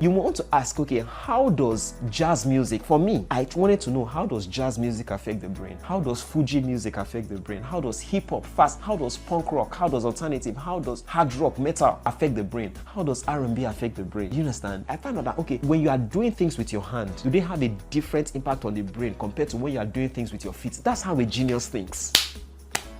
You want to ask, okay, how does jazz music, for me, I wanted to know, how does jazz music affect the brain? How does Fuji music affect the brain? How does hip hop, fast, how does punk rock, how does alternative, how does hard rock, metal affect the brain? How does R&B affect the brain? You understand? I found out that, okay, when you are doing things with your hand, do they have a different impact on the brain compared to when you are doing things with your feet? That's how a genius thinks.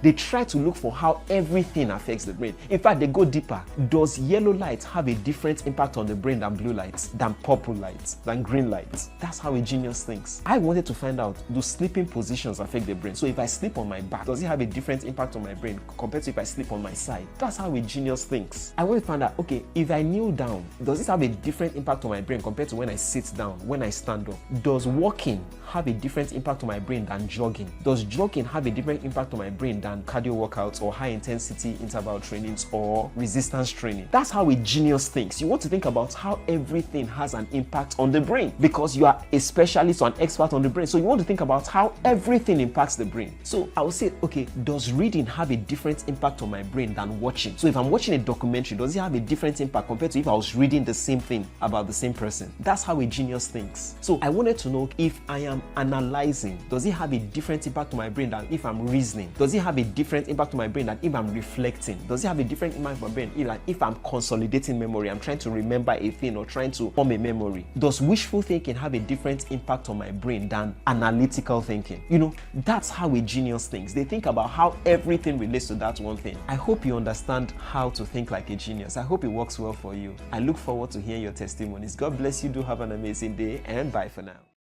They try to look for how everything affects the brain. In fact, they go deeper. Does yellow light have a different impact on the brain than blue light, than purple light, than green light? That's how a genius thinks. I wanted to find out, do sleeping positions affect the brain? So if I sleep on my back, does it have a different impact on my brain compared to if I sleep on my side? That's how a genius thinks. I want to find out, okay, if I kneel down, does it have a different impact on my brain compared to when I sit down, when I stand up? Does walking have a different impact on my brain than jogging? Does jogging have a different impact on my brain than cardio workouts or high intensity interval trainings or resistance training? That's how a genius thinks. You want to think about how everything has an impact on the brain because you are a specialist or an expert on the brain. So you want to think about how everything impacts the brain. So I would say, okay, does reading have a different impact on my brain than watching? So if I'm watching a documentary, does it have a different impact compared to if I was reading the same thing about the same person? That's how a genius thinks. So I wanted to know, if I am analyzing, does it have a different impact on my brain than if I'm reasoning? Does it have a different impact on my brain than if I'm reflecting? Does it have a different impact on my brain if I'm consolidating memory, I'm trying to remember a thing or trying to form a memory? Does wishful thinking have a different impact on my brain than analytical thinking? You know, that's how a genius thinks. They think about how everything relates to that one thing. I hope you understand how to think like a genius. I hope it works well for you. I look forward to hearing your testimonies. God bless you. Do have an amazing day, and bye for now.